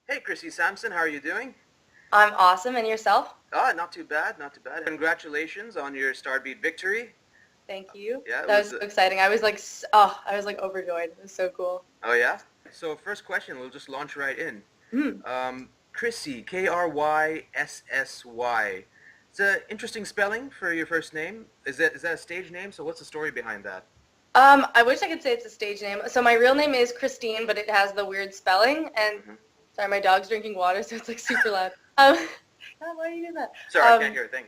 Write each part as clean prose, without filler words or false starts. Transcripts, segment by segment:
Hey, Kryssy, Samson, how are you doing? I'm awesome, and yourself? Not too bad, not too bad. Congratulations on your StarBeat victory. Thank you. Yeah, it That was. was so exciting. I was like overjoyed. It was so cool. Oh yeah. So first question, we'll just launch right in. Mm. Kryssy, Kryssy. It's an interesting spelling for your first name. Is that a stage name? So what's the story behind that? I wish I could say it's a stage name. So my real name is Christine, but it has the weird spelling. And Hmm. sorry, my dog's drinking water, so it's like super loud. God, why are you doing that? Sorry, I can't hear a thing.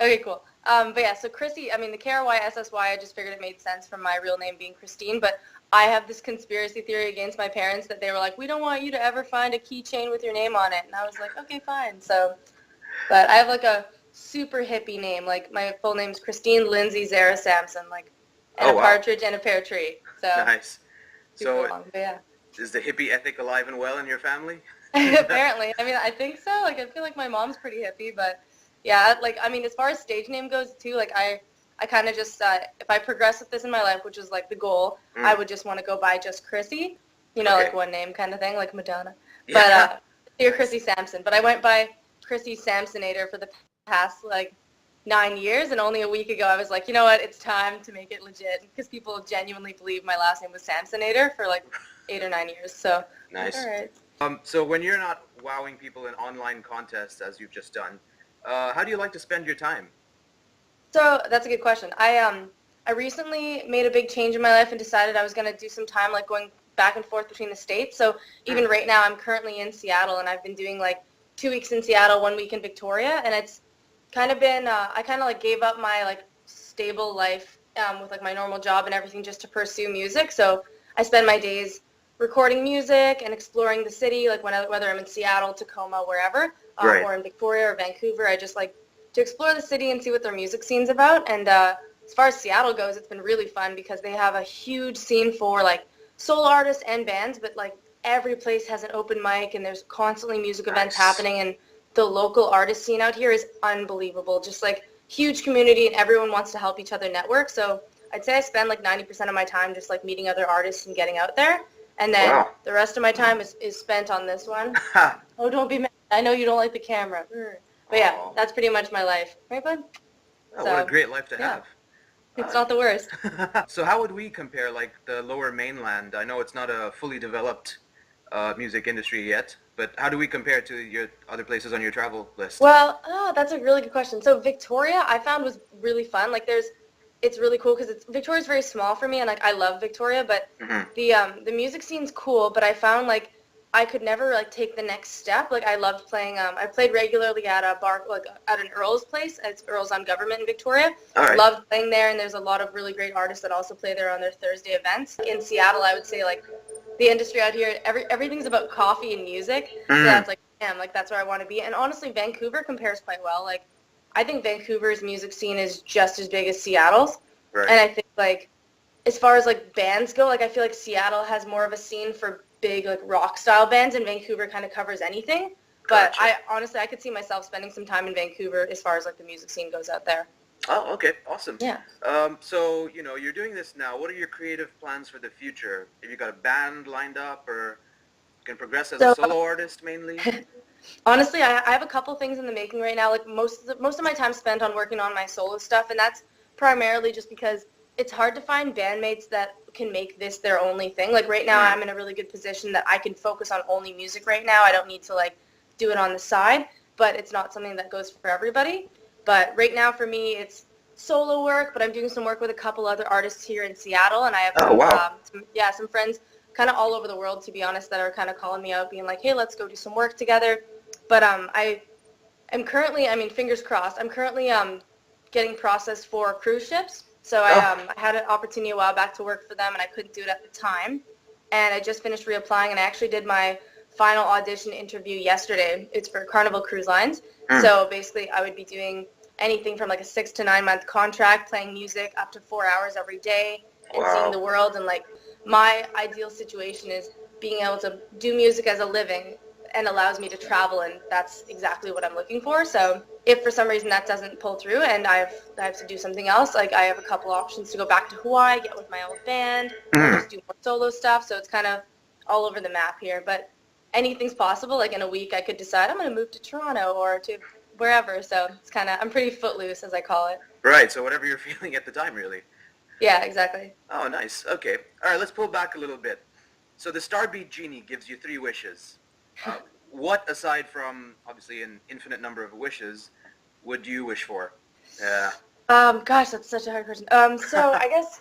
Okay, cool. But yeah, so Kryssy, I mean, the Kryssy, I just figured it made sense from my real name being Christine, but I have this conspiracy theory against my parents that they were like, we don't want you to ever find a keychain with your name on it. And I was like, okay, fine. So, but I have like a super hippie name. Like my full name's Christine Lindsay Zara Samson, like, and Oh a wow, partridge and a pear tree. So nice. super So long, but yeah. is the hippie ethic alive and well in your family? Apparently. I mean, I think so. Like, I feel like my mom's pretty hippie, but yeah, like, I mean, as far as stage name goes too, like, I kind of just, if I progress with this in my life, which is like the goal, I Mm, would just want to go by just Kryssy, like okay. one name kind of thing, like Madonna. But, Yeah. you're Nice. Kryssy Sampson. But I went by Kryssy Samsonator for the past, like, 9 years, and only a week ago I was like, you know what, it's time to make it legit, because people genuinely believe my last name was Samsonator for, like, 8 or 9 years. So, like, all Nice. right. So when you're not wowing people in online contests as you've just done, how do you like to spend your time? So that's a good question. I recently made a big change in my life and decided I was going to do some time like going back and forth between the states. So Hmm. even right now I'm currently in Seattle and I've been doing like 2 weeks in Seattle, 1 week in Victoria, and it's kind of been I kind of like gave up my like stable life with like my normal job and everything just to pursue music. So I spend my days recording music and exploring the city, like whether I'm in Seattle, Tacoma, wherever, Right. or in Victoria or Vancouver. I just like to explore the city and see what their music scene's about. And as far as Seattle goes, it's been really fun because they have a huge scene for like solo artists and bands, but like every place has an open mic and there's constantly music events Nice. happening, and the local artist scene out here is unbelievable. Just like huge community and everyone wants to help each other network. So I'd say I spend like 90% of my time just like meeting other artists and getting out there. And then Wow. the rest of my time is spent on this one. Ha. Oh, don't be mad. I know you don't like the camera. But yeah, Oh, that's pretty much my life. Right, bud? what a So, great life to yeah, have. it's Uh, not the worst. so how would we compare like the lower mainland? I know it's not a fully developed music industry yet, but how do we compare to your other places on your travel list? Well, oh, that's a really good question. So Victoria, I found was really fun. Like, it's really cool because Victoria's very small for me, and like I love Victoria, but Hmm. the music scene's cool. But I found like I could never like take the next step. Like I loved playing. I played regularly at a bar, like at an Earl's place. It's Earl's on Government in Victoria. All right. Loved playing there, and there's a lot of really great artists that also play there on their Thursday events. In Seattle, I would say like the industry out here, everything's about coffee and music. So Mm, that's like, damn, like that's where I want to be. And honestly, Vancouver compares quite well. Like, I think Vancouver's music scene is just as big as Seattle's. right. And I think like as far as like bands go, like I feel like Seattle has more of a scene for big like rock style bands, and Vancouver kind of covers anything. But Gotcha. I honestly I could see myself spending some time in Vancouver as far as like the music scene goes out there. Oh, okay, awesome. Yeah. So you're doing this now. What are your creative plans for the future? Have you got a band lined up, or you can progress as a So solo artist mainly? honestly, I have a couple things in the making right now. Like most of my time spent on working on my solo stuff, and that's primarily just because it's hard to find bandmates that can make this their only thing. Like right now, Mm, I'm in a really good position that I can focus on only music right now. I don't need to like do it on the side, but it's not something that goes for everybody. But right now, for me, it's solo work. But I'm doing some work with a couple other artists here in Seattle, and I have oh wow. some friends kind of all over the world, to be honest, that are kind of calling me out, being like, hey, let's go do some work together. But I am currently, I mean, fingers crossed, I'm currently getting processed for cruise ships. So Oh, I had an opportunity a while back to work for them, and I couldn't do it at the time. And I just finished reapplying, and I actually did my final audition interview yesterday. It's for Carnival Cruise Lines. mm, So basically, I would be doing anything from like a 6 to 9 month contract, playing music up to 4 hours every day, and seeing wow. the world. And like my ideal situation is being able to do music as a living and allows me to travel, and that's exactly what I'm looking for. So if for some reason that doesn't pull through and I have to do something else, like I have a couple options to go back to Hawaii, get with my old band, or Mm, just do more solo stuff. So it's kind of all over the map here. But anything's possible. Like in a week, I could decide I'm going to move to Toronto or to wherever. So it's kind of, I'm pretty footloose, as I call it. Right. So whatever you're feeling at the time, really. Yeah, exactly. Oh, nice. Okay. All right. Let's pull back a little bit. So the StarBeat genie gives you 3 wishes. Uh, what, aside from obviously an infinite number of wishes, would you wish for? Yeah. Gosh, that's such a hard question. So I guess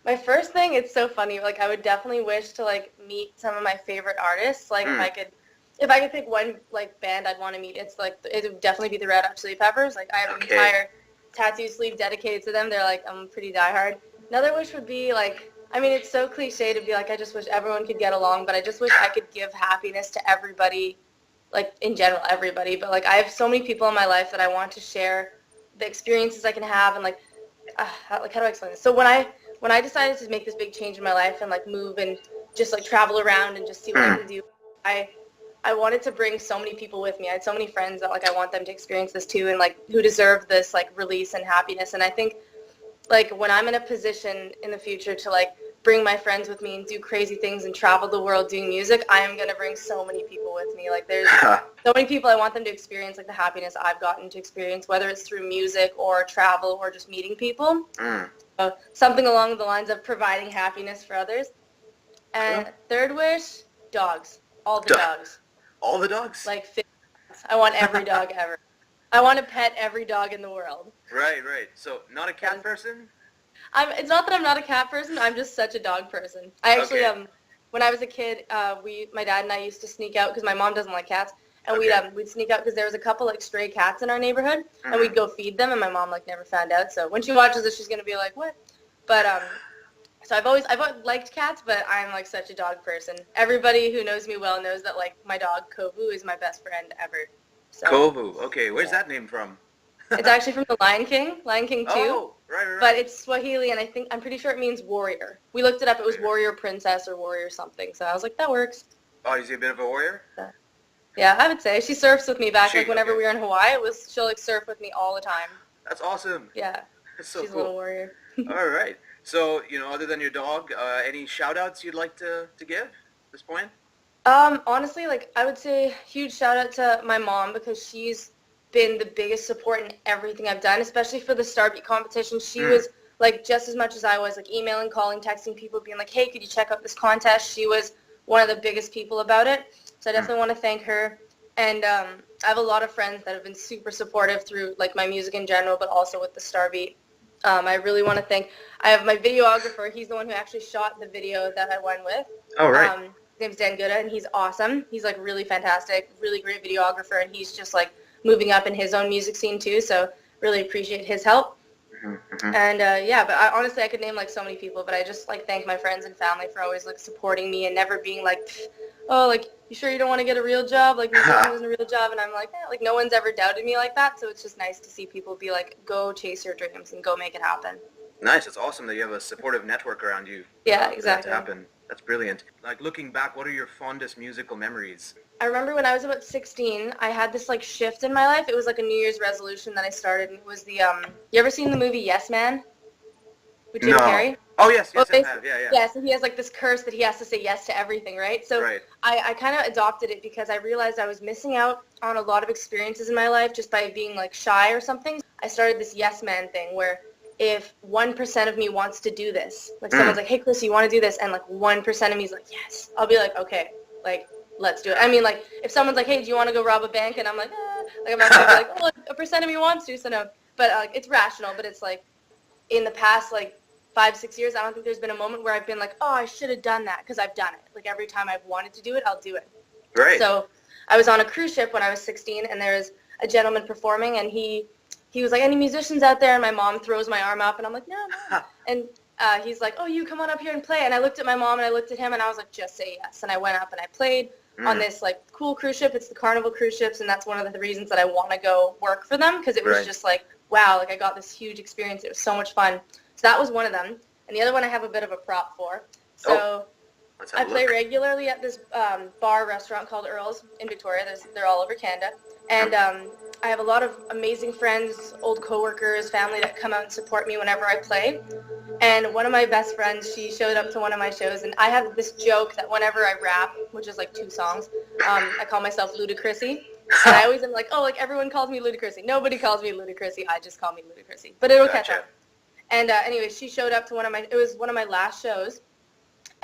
my first thing, it's so funny. Like, I would definitely wish to like meet some of my favorite artists. Like, if I could pick one like band I'd want to meet, it's like it would definitely be the Red Hot Chili Peppers. Like, I have an entire tattoo sleeve dedicated to them. They're like, I'm pretty diehard. Another wish would be like, I mean, it's so cliche to be like, I just wish everyone could get along, but I just wish I could give happiness to everybody, like in general, everybody. But like, I have so many people in my life that I want to share the experiences I can have, and like how do I explain this? So when I decided to make this big change in my life and like move and just like travel around and just see what I can do, I wanted to bring so many people with me. I had so many friends that like I want them to experience this too, and like who deserve this like release and happiness. And I think like when I'm in a position in the future to like bring my friends with me and do crazy things and travel the world doing music, I am going to bring so many people with me. Like there's so many people I want them to experience like the happiness I've gotten to experience, whether it's through music or travel or just meeting people. So something along the lines of providing happiness for others. And third wish, dogs. All the dogs. All the dogs? Like 50 dogs. I want every dog ever. I want to pet every dog in the world. Right. So not a cat person? It's not that I'm not a cat person. I'm just such a dog person. I actually, when I was a kid, my dad and I used to sneak out because my mom doesn't like cats, and we'd sneak out because there was a couple like stray cats in our neighborhood, and we'd go feed them, and my mom like never found out. So when she watches this, she's gonna be like, "What?" But so I've always liked cats, but I'm like such a dog person. Everybody who knows me well knows that like my dog Kovu is my best friend ever. So, Kovu. Okay, where's that name from? It's actually from the Lion King 2. Oh, right. But it's Swahili, and I'm pretty sure it means warrior. We looked it up. It was warrior princess or warrior something. So I was like, that works. Oh, is he a bit of a warrior? Yeah, I would say. She surfs with me back. Like whenever we were in Hawaii, she'll like surf with me all the time. That's awesome. Yeah. That's so She's cool. a little warrior. All right. So, other than your dog, any shout-outs you'd like to give at this point? Honestly, like I would say huge shout out to my mom because she's been the biggest support in everything I've done, especially for the StarBeat competition. She was like just as much as I was, like emailing, calling, texting people, being like, hey, could you check out this contest? She was one of the biggest people about it. So I definitely want to thank her. And I have a lot of friends that have been super supportive through like my music in general, but also with the StarBeat. I really want to thank, I have my videographer. He's the one who actually shot the video that I won with. Oh, right. His name's Dan Guda, and he's awesome. He's like really fantastic, really great videographer, and he's just like moving up in his own music scene too, so really appreciate his help. And but honestly I could name like so many people, but I just like thank my friends and family for always like supporting me and never being like, oh, like you sure you don't want to get a real job, like music isn't a real job. And I'm like, like no one's ever doubted me like that, so it's just nice to see people be like, go chase your dreams and go make it happen. Nice. It's awesome that you have a supportive network around you. Yeah, for exactly. that to happen. That's brilliant. Like looking back, what are your fondest musical memories? I remember when I was about 16, I had this like shift in my life. It was like a New Year's resolution that I started, and it was the you ever seen the movie Yes Man with Jim Carrey? Oh yes, I have. Yeah. Yeah, so he has like this curse that he has to say yes to everything, right? So I kind of adopted it because I realized I was missing out on a lot of experiences in my life just by being like shy or something. I started this Yes Man thing where if 1% of me wants to do this, like someone's like, hey, Kryssy, you want to do this? And like 1% of me is like, yes. I'll be like, okay, like, let's do it. I mean, like, if someone's like, hey, do you want to go rob a bank? And I'm like, like, I'm not going to be like, oh, like, 1% of me wants to, so no. But it's rational, but it's like, in the past, like, 5-6 years, I don't think there's been a moment where I've been like, oh, I should have done that, because I've done it. Like, every time I've wanted to do it, I'll do it. Right. So I was on a cruise ship when I was 16, and there was a gentleman performing, and he was like, any musicians out there? And my mom throws my arm up, and I'm like, no. And he's like, oh, you come on up here and play. And I looked at my mom, and I looked at him, and I was like, just say yes. And I went up, and I played on this, like, cool cruise ship. It's the Carnival cruise ships, and that's one of the reasons that I want to go work for them, because it was just like, wow, like, I got this huge experience. It was so much fun. So that was one of them. And the other one I have a bit of a prop for. So Let's I have a play look. regularly at this bar restaurant called Earl's in Victoria. They're all over Canada. And I have a lot of amazing friends, old coworkers, family that come out and support me whenever I play. And one of my best friends, she showed up to one of my shows, and I have this joke that whenever I rap, which is like 2 songs, I call myself Ludacryssy. And I always am like, oh, like everyone calls me Ludacryssy. Nobody calls me Ludacryssy. I just call me Ludacryssy. But it'll catch on. Gotcha. And anyway, she showed up to it was one of my last shows.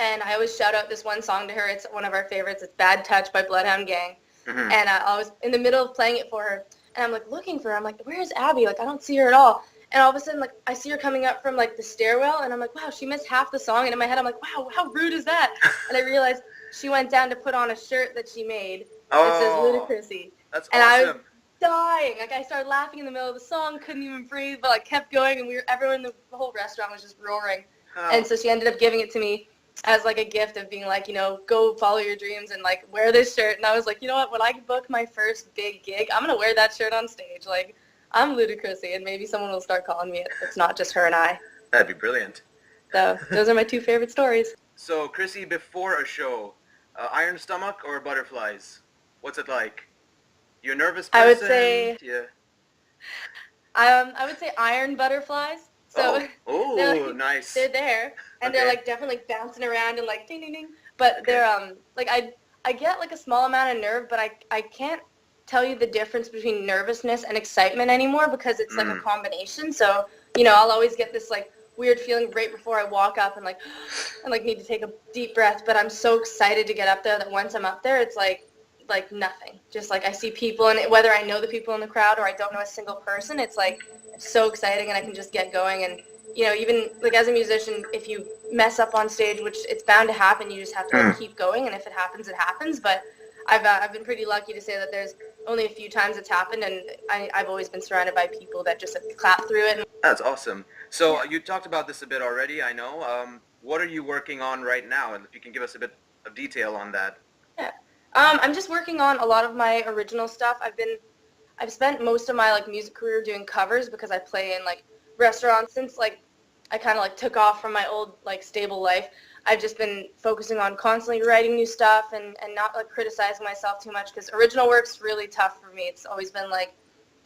And I always shout out this one song to her. It's one of our favorites. It's Bad Touch by Bloodhound Gang. Mm-hmm. And I was in the middle of playing it for her. And I'm like looking for her. I'm like, where's Abby? Like, I don't see her at all. And all of a sudden, like, I see her coming up from, like, the stairwell. And I'm like, wow, she missed half the song. And in my head, I'm like, wow, how rude is that? And I realized she went down to put on a shirt that she made that says Ludacryssy. That's and awesome. I was dying. Like, I started laughing in the middle of the song, couldn't even breathe, but, like, kept going. And everyone in the whole restaurant was just roaring. Oh. And so she ended up giving it to me as like a gift of being like, you know, go follow your dreams and like wear this shirt. And I was like, you know what, when I book my first big gig, I'm going to wear that shirt on stage. Like, I'm Ludacryssy, and maybe someone will start calling me it. It's not just her and I. That'd be brilliant. So those are my 2 favorite stories. So, Kryssy, before a show, iron stomach or butterflies? What's it like? You a nervous person? I would say, Yeah. I would say iron butterflies. So oh, nice. They're there, and Okay. they're like definitely bouncing around and like ding ding ding. But they're like I get like a small amount of nerve, but I can't tell you the difference between nervousness and excitement anymore because it's like a combination. So, you know, I'll always get this like weird feeling right before I walk up and like need to take a deep breath. But I'm so excited to get up there that once I'm up there, it's like nothing. Just like I see people, and whether I know the people in the crowd or I don't know a single person, it's like so exciting, and I can just get going. And you know, even like as a musician, if you mess up on stage, which it's bound to happen, you just have to like, keep going, and if it happens, it happens. But I've been pretty lucky to say that there's only a few times it's happened, and I've always been surrounded by people that just clap through it. That's awesome. So you talked about this a bit already, I know. What are you working on right now? And if you can give us a bit of detail on that. Yeah. I'm just working on a lot of my original stuff. I've spent most of my like music career doing covers because I play in like restaurants. Since like I kind of like took off from my old like stable life, I've just been focusing on constantly writing new stuff and not like criticizing myself too much because original work's really tough for me. It's always been like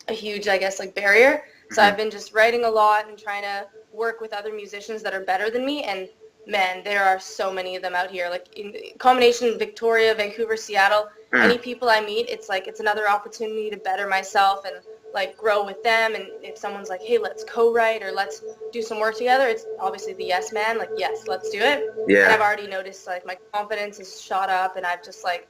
a huge, I guess, like barrier. So I've been just writing a lot and trying to work with other musicians that are better than me. And man, there are so many of them out here. Like in combination Victoria, Vancouver, Seattle, any people I meet, it's like it's another opportunity to better myself and like grow with them. And if someone's like, hey, let's co-write or let's do some work together, it's obviously the yes man, like, yes, let's do it. Yeah. And I've already noticed like my confidence has shot up, and I've just like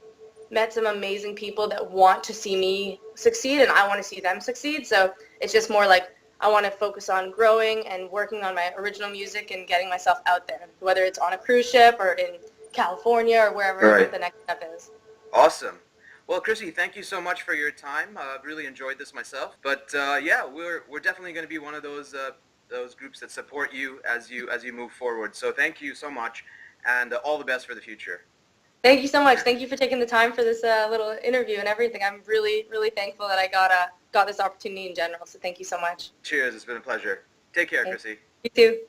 met some amazing people that want to see me succeed, and I want to see them succeed. So it's just more like I want to focus on growing and working on my original music and getting myself out there, whether it's on a cruise ship or in California or wherever the next step is. Awesome. Well, Kryssy, thank you so much for your time. I've really enjoyed this myself. But yeah, we're definitely going to be one of those groups that support you as you move forward. So thank you so much, and all the best for the future. Thank you so much. Thank you for taking the time for this little interview and everything. I'm really, really thankful that I got this opportunity in general. So thank you so much. Cheers. It's been a pleasure. Take care, Kryssy. You too.